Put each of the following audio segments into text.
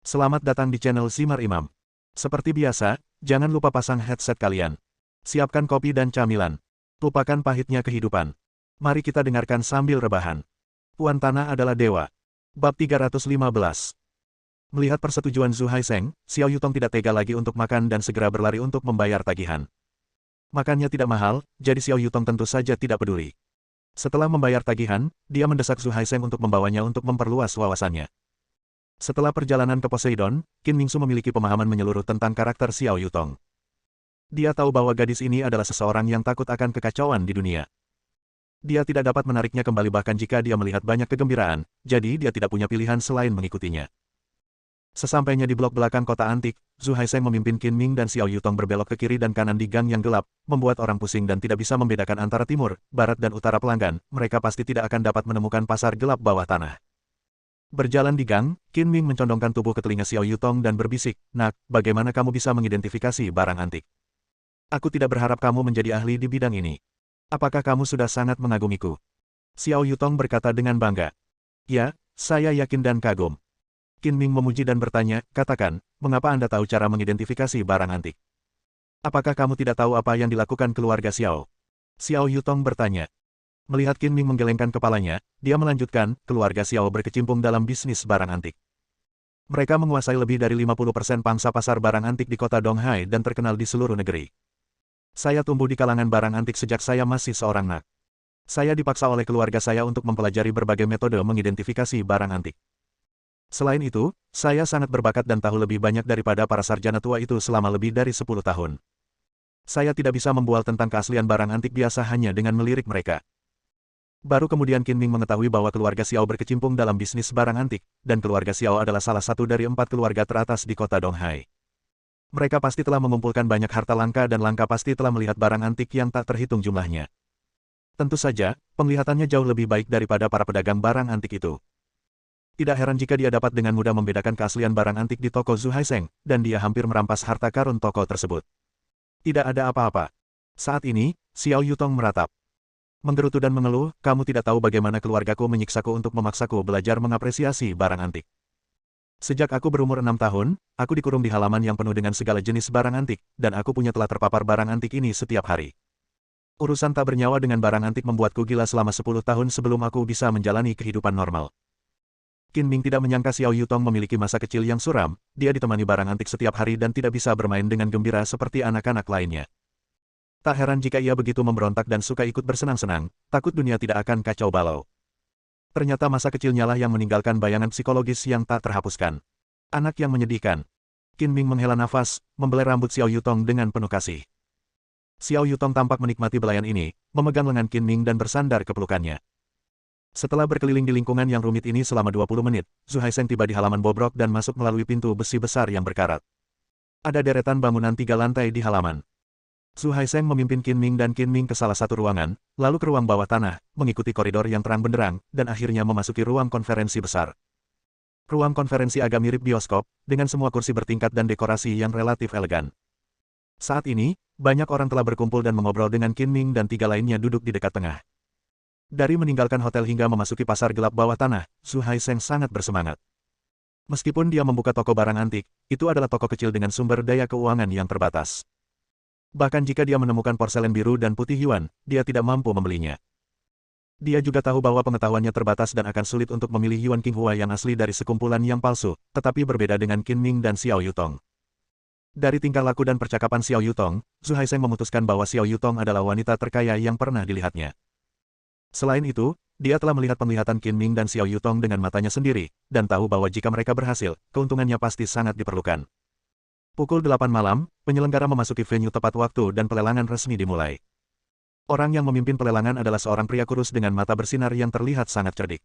Selamat datang di channel Simar Imam. Seperti biasa, jangan lupa pasang headset kalian. Siapkan kopi dan camilan. Lupakan pahitnya kehidupan. Mari kita dengarkan sambil rebahan. Puan Tanah adalah dewa. Bab 315. Melihat persetujuan Zhu Haisheng, Xiao Yutong tidak tega lagi untuk makan dan segera berlari untuk membayar tagihan. Makannya tidak mahal, jadi Xiao Yutong tentu saja tidak peduli. Setelah membayar tagihan, dia mendesak Zhu Haisheng untuk membawanya untuk memperluas wawasannya. Setelah perjalanan ke Poseidon, Qin Mingsu memiliki pemahaman menyeluruh tentang karakter Xiao Yutong. Dia tahu bahwa gadis ini adalah seseorang yang takut akan kekacauan di dunia. Dia tidak dapat menariknya kembali bahkan jika dia melihat banyak kegembiraan, jadi dia tidak punya pilihan selain mengikutinya. Sesampainya di blok belakang kota antik, Zhu Haisheng memimpin Qin Ming dan Xiao Yutong berbelok ke kiri dan kanan di gang yang gelap, membuat orang pusing dan tidak bisa membedakan antara timur, barat dan utara pelanggan. Mereka pasti tidak akan dapat menemukan pasar gelap bawah tanah. Berjalan di gang, Qin Ming mencondongkan tubuh ke telinga Xiao Yutong dan berbisik, "Nak, bagaimana kamu bisa mengidentifikasi barang antik? Aku tidak berharap kamu menjadi ahli di bidang ini. Apakah kamu sudah sangat mengagumiku?" Xiao Yutong berkata dengan bangga. "Ya, saya yakin dan kagum." Qin Ming memuji dan bertanya, "Katakan, mengapa Anda tahu cara mengidentifikasi barang antik? Apakah kamu tidak tahu apa yang dilakukan keluarga Xiao?" Xiao Yutong bertanya. Melihat Qin Ming menggelengkan kepalanya, dia melanjutkan, "Keluarga Xiao berkecimpung dalam bisnis barang antik. Mereka menguasai lebih dari 50% pangsa pasar barang antik di kota Donghai dan terkenal di seluruh negeri. Saya tumbuh di kalangan barang antik sejak saya masih seorang anak. Saya dipaksa oleh keluarga saya untuk mempelajari berbagai metode mengidentifikasi barang antik. Selain itu, saya sangat berbakat dan tahu lebih banyak daripada para sarjana tua itu selama lebih dari 10 tahun. Saya tidak bisa membual tentang keaslian barang antik biasa hanya dengan melirik mereka." Baru kemudian Qin Ming mengetahui bahwa keluarga Xiao berkecimpung dalam bisnis barang antik, dan keluarga Xiao adalah salah satu dari 4 keluarga teratas di kota Donghai. Mereka pasti telah mengumpulkan banyak harta langka dan langka pasti telah melihat barang antik yang tak terhitung jumlahnya. Tentu saja, penglihatannya jauh lebih baik daripada para pedagang barang antik itu. Tidak heran jika dia dapat dengan mudah membedakan keaslian barang antik di toko Zhu Haisheng, dan dia hampir merampas harta karun toko tersebut. Tidak ada apa-apa. Saat ini, Xiao Yutong meratap. Menggerutu dan mengeluh, "Kamu tidak tahu bagaimana keluargaku menyiksaku untuk memaksaku belajar mengapresiasi barang antik. Sejak aku berumur 6 tahun, aku dikurung di halaman yang penuh dengan segala jenis barang antik, dan aku punya telah terpapar barang antik ini setiap hari. Urusan tak bernyawa dengan barang antik membuatku gila selama 10 tahun sebelum aku bisa menjalani kehidupan normal." Qin Ming tidak menyangka Xiao Yutong memiliki masa kecil yang suram, dia ditemani barang antik setiap hari dan tidak bisa bermain dengan gembira seperti anak-anak lainnya. Tak heran jika ia begitu memberontak dan suka ikut bersenang-senang, takut dunia tidak akan kacau balau. Ternyata masa kecilnya lah yang meninggalkan bayangan psikologis yang tak terhapuskan. Anak yang menyedihkan. Qin Ming menghela nafas, membelai rambut Xiao Yutong dengan penuh kasih. Xiao Yutong tampak menikmati belayan ini, memegang lengan Qin Ming dan bersandar ke pelukannya. Setelah berkeliling di lingkungan yang rumit ini selama 20 menit, Zhu Haisheng tiba di halaman bobrok dan masuk melalui pintu besi besar yang berkarat. Ada deretan bangunan 3 lantai di halaman. Zhu Haisheng memimpin Qin Ming dan Qin Ming ke salah satu ruangan, lalu ke ruang bawah tanah, mengikuti koridor yang terang benderang, dan akhirnya memasuki ruang konferensi besar. Ruang konferensi agak mirip bioskop, dengan semua kursi bertingkat dan dekorasi yang relatif elegan. Saat ini, banyak orang telah berkumpul dan mengobrol dengan Qin Ming dan 3 lainnya duduk di dekat tengah. Dari meninggalkan hotel hingga memasuki pasar gelap bawah tanah, Zhu Haisheng sangat bersemangat. Meskipun dia membuka toko barang antik, itu adalah toko kecil dengan sumber daya keuangan yang terbatas. Bahkan jika dia menemukan porselen biru dan putih yuan, dia tidak mampu membelinya. Dia juga tahu bahwa pengetahuannya terbatas dan akan sulit untuk memilih yuan Qinghua yang asli dari sekumpulan yang palsu, tetapi berbeda dengan Qin Ming dan Xiao Yutong. Dari tingkah laku dan percakapan Xiao Yutong, Zhu Haisheng memutuskan bahwa Xiao Yutong adalah wanita terkaya yang pernah dilihatnya. Selain itu, dia telah melihat penglihatan Qin Ming dan Xiao Yutong dengan matanya sendiri, dan tahu bahwa jika mereka berhasil, keuntungannya pasti sangat diperlukan. Pukul 8 malam, penyelenggara memasuki venue tepat waktu dan pelelangan resmi dimulai. Orang yang memimpin pelelangan adalah seorang pria kurus dengan mata bersinar yang terlihat sangat cerdik.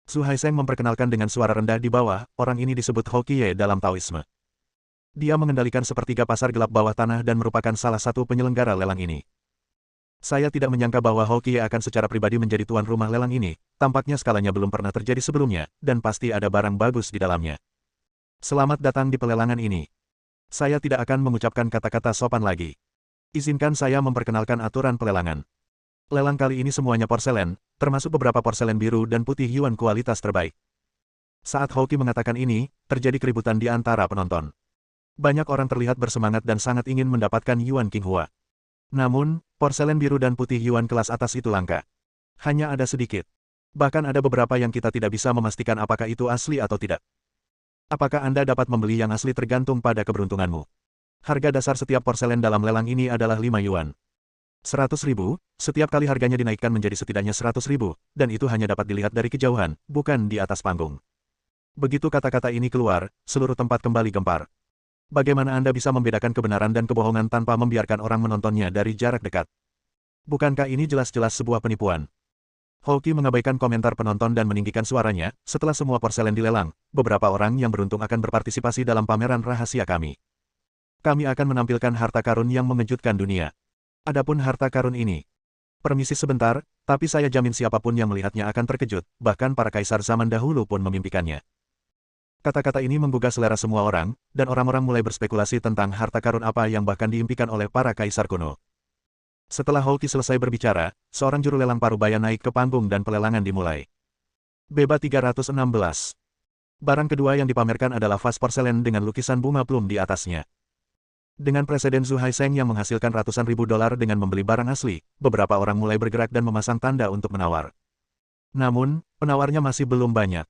Zhu Haisheng memperkenalkan dengan suara rendah di bawah, orang ini disebut Houqiye dalam Taoisme. Dia mengendalikan sepertiga pasar gelap bawah tanah dan merupakan salah satu penyelenggara lelang ini. Saya tidak menyangka bahwa Houqiye akan secara pribadi menjadi tuan rumah lelang ini, tampaknya skalanya belum pernah terjadi sebelumnya, dan pasti ada barang bagus di dalamnya. Selamat datang di pelelangan ini. Saya tidak akan mengucapkan kata-kata sopan lagi. Izinkan saya memperkenalkan aturan pelelangan. Lelang kali ini semuanya porselen, termasuk beberapa porselen biru dan putih yuan kualitas terbaik. Saat Houqi mengatakan ini, terjadi keributan di antara penonton. Banyak orang terlihat bersemangat dan sangat ingin mendapatkan Yuan Qinghua. Namun, porselen biru dan putih Yuan kelas atas itu langka. Hanya ada sedikit. Bahkan ada beberapa yang kita tidak bisa memastikan apakah itu asli atau tidak. Apakah Anda dapat membeli yang asli tergantung pada keberuntunganmu. Harga dasar setiap porselen dalam lelang ini adalah 5 Yuan. 100.000, setiap kali harganya dinaikkan menjadi setidaknya 100.000, dan itu hanya dapat dilihat dari kejauhan, bukan di atas panggung. Begitu kata-kata ini keluar, seluruh tempat kembali gempar. Bagaimana Anda bisa membedakan kebenaran dan kebohongan tanpa membiarkan orang menontonnya dari jarak dekat? Bukankah ini jelas-jelas sebuah penipuan? Houqi mengabaikan komentar penonton dan meninggikan suaranya. Setelah semua porselen dilelang, beberapa orang yang beruntung akan berpartisipasi dalam pameran rahasia kami. Kami akan menampilkan harta karun yang mengejutkan dunia. Adapun harta karun ini, permisi sebentar, tapi saya jamin siapapun yang melihatnya akan terkejut, bahkan para kaisar zaman dahulu pun memimpikannya. Kata-kata ini menggugah selera semua orang, dan orang-orang mulai berspekulasi tentang harta karun apa yang bahkan diimpikan oleh para kaisar kuno. Setelah Houqi selesai berbicara, seorang juru lelang parubaya naik ke panggung dan pelelangan dimulai. Beba 316. Barang kedua yang dipamerkan adalah vas porselen dengan lukisan bunga plum di atasnya. Dengan Presiden Zhu Haisheng yang menghasilkan ratusan ribu dolar dengan membeli barang asli, beberapa orang mulai bergerak dan memasang tanda untuk menawar. Namun, penawarnya masih belum banyak.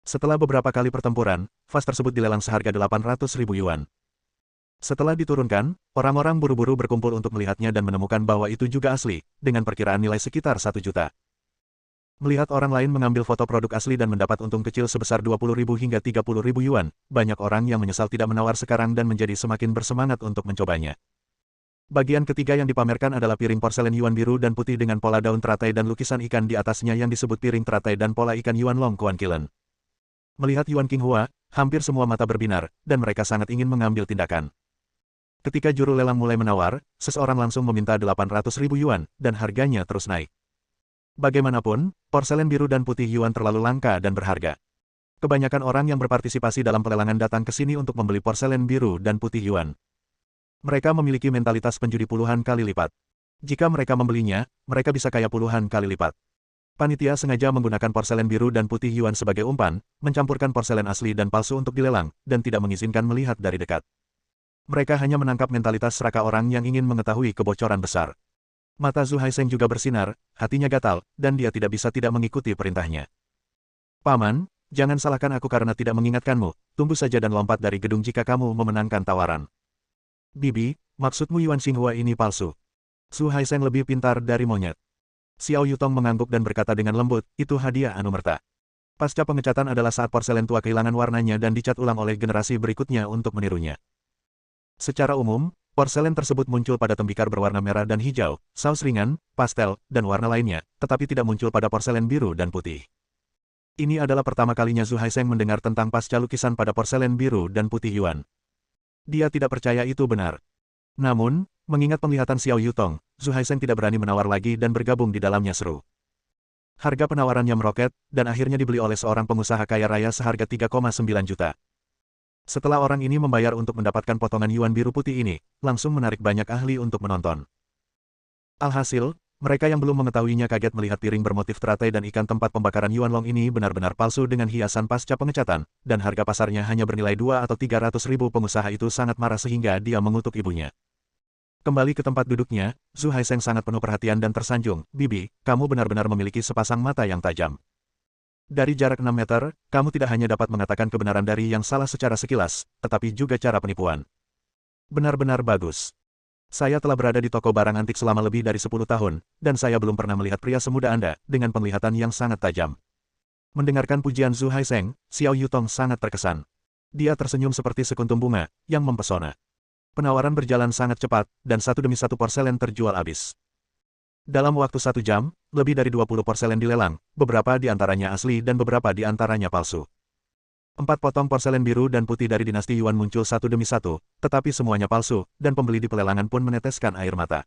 Setelah beberapa kali pertempuran, vas tersebut dilelang seharga 800.000 yuan. Setelah diturunkan, orang-orang buru-buru berkumpul untuk melihatnya dan menemukan bahwa itu juga asli, dengan perkiraan nilai sekitar 1 juta. Melihat orang lain mengambil foto produk asli dan mendapat untung kecil sebesar 20.000 hingga 30.000 yuan, banyak orang yang menyesal tidak menawar sekarang dan menjadi semakin bersemangat untuk mencobanya. Bagian ketiga yang dipamerkan adalah piring porselen Yuan biru dan putih dengan pola daun teratai dan lukisan ikan di atasnya yang disebut piring teratai dan pola ikan Yuan Long Kuan Kilen. Melihat Yuan Qinghua, hampir semua mata berbinar, dan mereka sangat ingin mengambil tindakan. Ketika juru lelang mulai menawar, seseorang langsung meminta 800.000 yuan, dan harganya terus naik. Bagaimanapun, porselen biru dan putih Yuan terlalu langka dan berharga. Kebanyakan orang yang berpartisipasi dalam pelelangan datang ke sini untuk membeli porselen biru dan putih Yuan. Mereka memiliki mentalitas penjudi puluhan kali lipat. Jika mereka membelinya, mereka bisa kaya puluhan kali lipat. Panitia sengaja menggunakan porselen biru dan putih Yuan sebagai umpan, mencampurkan porselen asli dan palsu untuk dilelang, dan tidak mengizinkan melihat dari dekat. Mereka hanya menangkap mentalitas serakah orang yang ingin mengetahui kebocoran besar. Mata Zhu Haisheng juga bersinar, hatinya gatal, dan dia tidak bisa tidak mengikuti perintahnya. Paman, jangan salahkan aku karena tidak mengingatkanmu, tunggu saja dan lompat dari gedung jika kamu memenangkan tawaran. Bibi, maksudmu Yuan Qinghua ini palsu? Zhu Haisheng lebih pintar dari monyet. Xiao Yutong mengangguk dan berkata dengan lembut, itu hadiah anumerta. Pasca pengecatan adalah saat porselen tua kehilangan warnanya dan dicat ulang oleh generasi berikutnya untuk menirunya. Secara umum, porselen tersebut muncul pada tembikar berwarna merah dan hijau, saus ringan, pastel, dan warna lainnya, tetapi tidak muncul pada porselen biru dan putih. Ini adalah pertama kalinya Zhu Haisheng mendengar tentang pasca lukisan pada porselen biru dan putih Yuan. Dia tidak percaya itu benar. Namun, mengingat penglihatan Xiao Yutong, Zhu Haisheng tidak berani menawar lagi dan bergabung di dalamnya seru. Harga penawarannya meroket, dan akhirnya dibeli oleh seorang pengusaha kaya raya seharga 3,9 juta. Setelah orang ini membayar untuk mendapatkan potongan Yuan biru putih ini, langsung menarik banyak ahli untuk menonton. Alhasil, mereka yang belum mengetahuinya kaget melihat piring bermotif teratai dan ikan tempat pembakaran Yuan Long ini benar-benar palsu dengan hiasan pasca pengecatan, dan harga pasarnya hanya bernilai 2 atau 300.000. Pengusaha itu sangat marah sehingga dia mengutuk ibunya. Kembali ke tempat duduknya, Zhu Haisheng sangat penuh perhatian dan tersanjung. Bibi, kamu benar-benar memiliki sepasang mata yang tajam. Dari jarak 6 meter, kamu tidak hanya dapat mengatakan kebenaran dari yang salah secara sekilas, tetapi juga cara penipuan. Benar-benar bagus. Saya telah berada di toko barang antik selama lebih dari 10 tahun, dan saya belum pernah melihat pria semuda Anda, dengan penglihatan yang sangat tajam. Mendengarkan pujian Zhu Haisheng, Xiao Yutong sangat terkesan. Dia tersenyum seperti sekuntum bunga, yang mempesona. Penawaran berjalan sangat cepat, dan satu demi satu porselen terjual habis. Dalam waktu 1 jam, lebih dari 20 porselen dilelang, beberapa di antaranya asli dan beberapa di antaranya palsu. 4 potong porselen biru dan putih dari dinasti Yuan muncul satu demi satu, tetapi semuanya palsu, dan pembeli di pelelangan pun meneteskan air mata.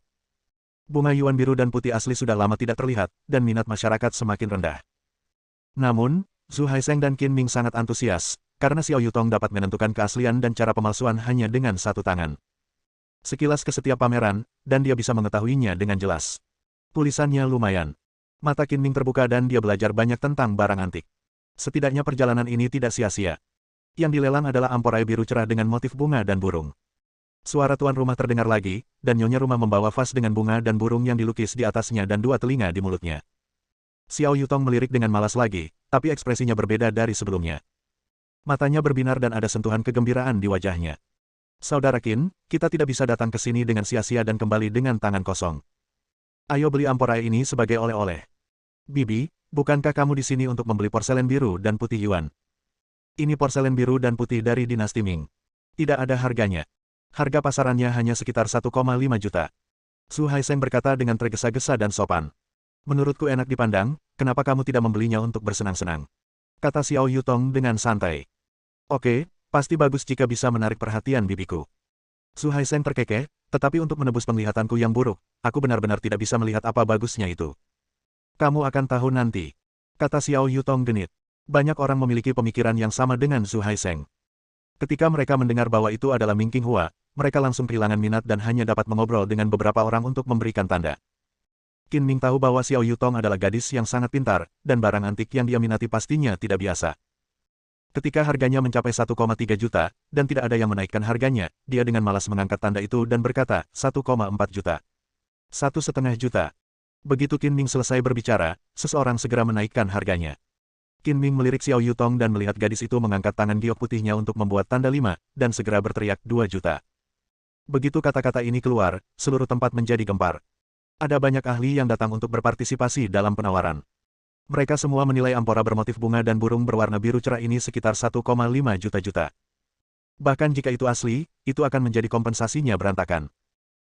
Bunga Yuan biru dan putih asli sudah lama tidak terlihat, dan minat masyarakat semakin rendah. Namun, Zhu Haisheng dan Qin Ming sangat antusias, karena Xiao Yutong dapat menentukan keaslian dan cara pemalsuan hanya dengan satu tangan. Sekilas ke setiap pameran, dan dia bisa mengetahuinya dengan jelas. Tulisannya lumayan. Mata Qin Ming terbuka dan dia belajar banyak tentang barang antik. Setidaknya perjalanan ini tidak sia-sia. Yang dilelang adalah amporai biru cerah dengan motif bunga dan burung. Suara tuan rumah terdengar lagi, dan nyonya rumah membawa vas dengan bunga dan burung yang dilukis di atasnya dan 2 telinga di mulutnya. Xiao Yutong melirik dengan malas lagi, tapi ekspresinya berbeda dari sebelumnya. Matanya berbinar dan ada sentuhan kegembiraan di wajahnya. Saudara Qin, kita tidak bisa datang ke sini dengan sia-sia dan kembali dengan tangan kosong. Ayo beli amporai ini sebagai oleh-oleh. Bibi, bukankah kamu di sini untuk membeli porselen biru dan putih Yuan? Ini porselen biru dan putih dari dinasti Ming. Tidak ada harganya. Harga pasarannya hanya sekitar 1,5 juta. Su Haisheng berkata dengan tergesa-gesa dan sopan. Menurutku enak dipandang, kenapa kamu tidak membelinya untuk bersenang-senang? Kata Xiao Yutong dengan santai. Oke, pasti bagus jika bisa menarik perhatian bibiku. Su Haisheng terkekeh, tetapi untuk menebus penglihatanku yang buruk, aku benar-benar tidak bisa melihat apa bagusnya itu. Kamu akan tahu nanti. Kata Xiao Yutong genit. Banyak orang memiliki pemikiran yang sama dengan Su Haisheng. Ketika mereka mendengar bahwa itu adalah Ming Qinghua, mereka langsung kehilangan minat dan hanya dapat mengobrol dengan beberapa orang untuk memberikan tanda. Qin Ming tahu bahwa Xiao Yutong adalah gadis yang sangat pintar, dan barang antik yang dia minati pastinya tidak biasa. Ketika harganya mencapai 1,3 juta, dan tidak ada yang menaikkan harganya, dia dengan malas mengangkat tanda itu dan berkata, 1,4 juta. 1,5 juta. Begitu Qin Ming selesai berbicara, seseorang segera menaikkan harganya. Qin Ming melirik Xiao Yutong dan melihat gadis itu mengangkat tangan giok putihnya untuk membuat tanda 5, dan segera berteriak 2 juta. Begitu kata-kata ini keluar, seluruh tempat menjadi gempar. Ada banyak ahli yang datang untuk berpartisipasi dalam penawaran. Mereka semua menilai ampora bermotif bunga dan burung berwarna biru cerah ini sekitar 1,5 juta. Bahkan jika itu asli, itu akan menjadi kompensasinya berantakan.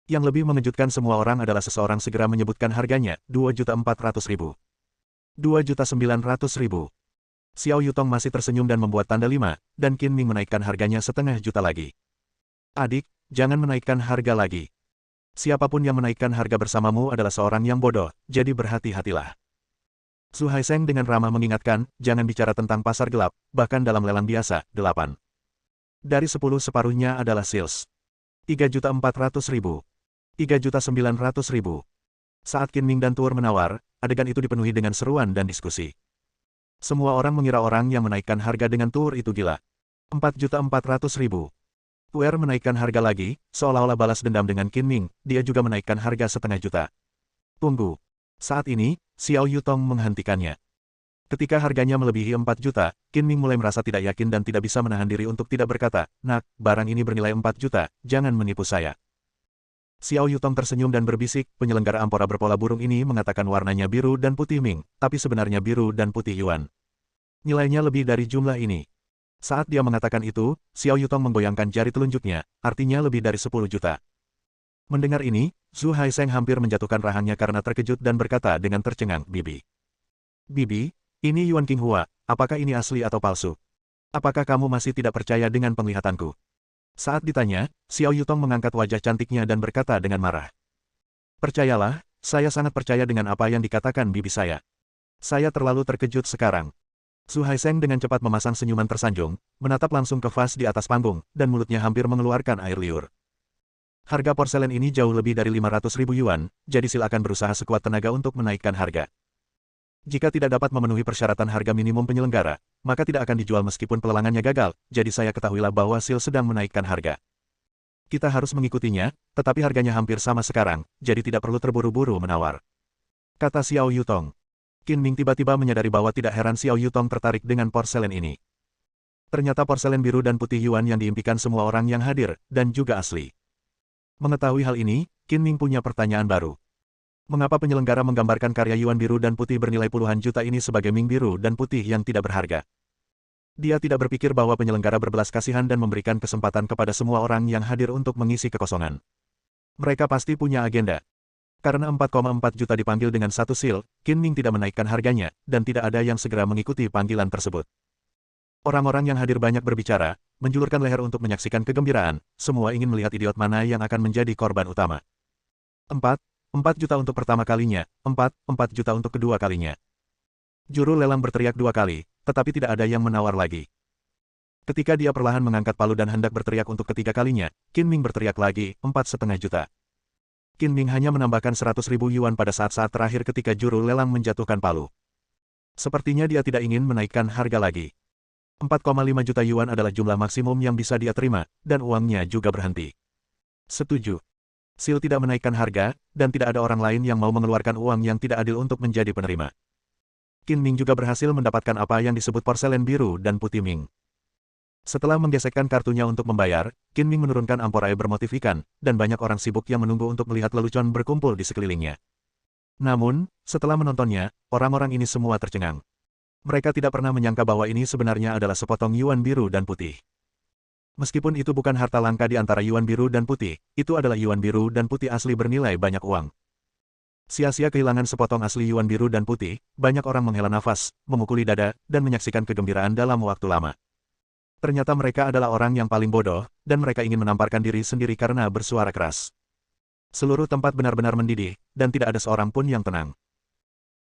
Yang lebih mengejutkan semua orang adalah seseorang segera menyebutkan harganya, 2.400.000. 2.900.000. Xiao Yutong masih tersenyum dan membuat tanda 5, dan Qin Ming menaikkan harganya 0,5 juta lagi. Adik, jangan menaikkan harga lagi. Siapapun yang menaikkan harga bersamamu adalah seorang yang bodoh, jadi berhati-hatilah. Su Haisheng dengan ramah mengingatkan, jangan bicara tentang pasar gelap, bahkan dalam lelang biasa, 8. Dari 10 separuhnya adalah sales. 3.400.000. 3.900.000. Saat Qin Ming dan Tuer menawar, adegan itu dipenuhi dengan seruan dan diskusi. Semua orang mengira orang yang menaikkan harga dengan Tuer itu gila. 4.400.000. Tuer menaikkan harga lagi, seolah-olah balas dendam dengan Qin Ming, dia juga menaikkan harga 0,5 juta. Tunggu. Saat ini, Xiao Yutong menghentikannya. Ketika harganya melebihi 4 juta, Qin Ming mulai merasa tidak yakin dan tidak bisa menahan diri untuk tidak berkata, "Nak, barang ini bernilai 4 juta, jangan menipu saya." Xiao Yutong tersenyum dan berbisik, penyelenggara ampora berpola burung ini mengatakan warnanya biru dan putih Ming, tapi sebenarnya biru dan putih Yuan. Nilainya lebih dari jumlah ini. Saat dia mengatakan itu, Xiao Yutong menggoyangkan jari telunjuknya, artinya lebih dari 10 juta. Mendengar ini, Su Haisheng hampir menjatuhkan rahangnya karena terkejut dan berkata dengan tercengang, Bibi. Bibi, ini Yuan Qinghua, apakah ini asli atau palsu? Apakah kamu masih tidak percaya dengan penglihatanku? Saat ditanya, Xiao Yutong mengangkat wajah cantiknya dan berkata dengan marah. Percayalah, saya sangat percaya dengan apa yang dikatakan bibi saya. Saya terlalu terkejut sekarang. Su Haisheng dengan cepat memasang senyuman tersanjung, menatap langsung ke vas di atas panggung, dan mulutnya hampir mengeluarkan air liur. Harga porselen ini jauh lebih dari 500.000 yuan, jadi silakan berusaha sekuat tenaga untuk menaikkan harga. Jika tidak dapat memenuhi persyaratan harga minimum penyelenggara, maka tidak akan dijual meskipun pelelangannya gagal, jadi saya ketahuilah bahwa Sil sedang menaikkan harga. Kita harus mengikutinya, tetapi harganya hampir sama sekarang, jadi tidak perlu terburu-buru menawar. Kata Xiao Yutong. Qin Ming tiba-tiba menyadari bahwa tidak heran Xiao Yutong tertarik dengan porselen ini. Ternyata porselen biru dan putih Yuan yang diimpikan semua orang yang hadir, dan juga asli. Mengetahui hal ini, Qin Ming punya pertanyaan baru. Mengapa penyelenggara menggambarkan karya Yuan biru dan putih bernilai puluhan juta ini sebagai Ming biru dan putih yang tidak berharga? Dia tidak berpikir bahwa penyelenggara berbelas kasihan dan memberikan kesempatan kepada semua orang yang hadir untuk mengisi kekosongan. Mereka pasti punya agenda. Karena 4,4 juta dipanggil dengan satu sil, Qin Ming tidak menaikkan harganya, dan tidak ada yang segera mengikuti panggilan tersebut. Orang-orang yang hadir banyak berbicara, menjulurkan leher untuk menyaksikan kegembiraan, semua ingin melihat idiot mana yang akan menjadi korban utama. 4 juta untuk pertama kalinya, 4 juta untuk kedua kalinya. Juru lelang berteriak 2 kali, tetapi tidak ada yang menawar lagi. Ketika dia perlahan mengangkat palu dan hendak berteriak untuk ketiga kalinya, Qin Ming berteriak lagi, 4,5 juta. Qin Ming hanya menambahkan 100.000 yuan pada saat-saat terakhir ketika juru lelang menjatuhkan palu. Sepertinya dia tidak ingin menaikkan harga lagi. 4,5 juta yuan adalah jumlah maksimum yang bisa dia terima, dan uangnya juga berhenti. Setuju. Sil tidak menaikkan harga, dan tidak ada orang lain yang mau mengeluarkan uang yang tidak adil untuk menjadi penerima. Qin Ming juga berhasil mendapatkan apa yang disebut porselen biru dan putih Ming. Setelah menggesekkan kartunya untuk membayar, Qin Ming menurunkan ampor air bermotif ikan, dan banyak orang sibuk yang menunggu untuk melihat lelucon berkumpul di sekelilingnya. Namun, setelah menontonnya, orang-orang ini semua tercengang. Mereka tidak pernah menyangka bahwa ini sebenarnya adalah sepotong yuan biru dan putih. Meskipun itu bukan harta langka di antara yuan biru dan putih, itu adalah yuan biru dan putih asli bernilai banyak uang. Sia-sia kehilangan sepotong asli yuan biru dan putih, banyak orang menghela nafas, memukuli dada, dan menyaksikan kegembiraan dalam waktu lama. Ternyata mereka adalah orang yang paling bodoh, dan mereka ingin menamparkan diri sendiri karena bersuara keras. Seluruh tempat benar-benar mendidih, dan tidak ada seorang pun yang tenang.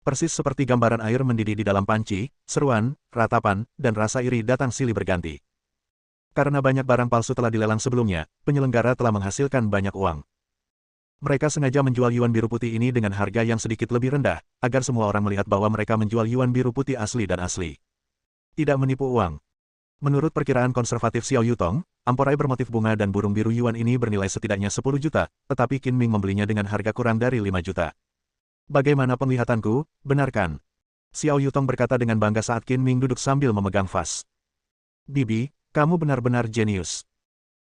Persis seperti gambaran air mendidih di dalam panci, seruan, ratapan, dan rasa iri datang silih berganti. Karena banyak barang palsu telah dilelang sebelumnya, penyelenggara telah menghasilkan banyak uang. Mereka sengaja menjual yuan biru putih ini dengan harga yang sedikit lebih rendah, agar semua orang melihat bahwa mereka menjual yuan biru putih asli dan asli. Tidak menipu uang. Menurut perkiraan konservatif Xiao Yutong, ampor air bermotif bunga dan burung biru yuan ini bernilai setidaknya 10 juta, tetapi Qin Ming membelinya dengan harga kurang dari 5 juta. Bagaimana penglihatanku, benar kan? Xiao Yutong berkata dengan bangga saat Qin Ming duduk sambil memegang vas. Bibi, kamu benar-benar jenius.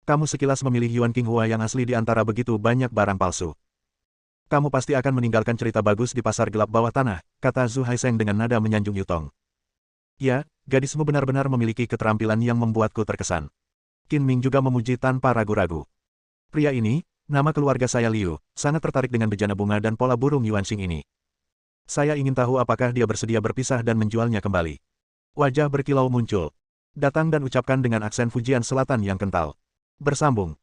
Kamu sekilas memilih Yuan Qinghua yang asli di antara begitu banyak barang palsu. Kamu pasti akan meninggalkan cerita bagus di pasar gelap bawah tanah, kata Zhu Haisheng dengan nada menyanjung Yutong. Ya, gadismu benar-benar memiliki keterampilan yang membuatku terkesan. Qin Ming juga memuji tanpa ragu-ragu. Pria ini, nama keluarga saya Liu, sangat tertarik dengan bejana bunga dan pola burung Yuanxing ini. Saya ingin tahu apakah dia bersedia berpisah dan menjualnya kembali. Wajah berkilau muncul. Datang dan ucapkan dengan aksen Fujian Selatan yang kental. Bersambung.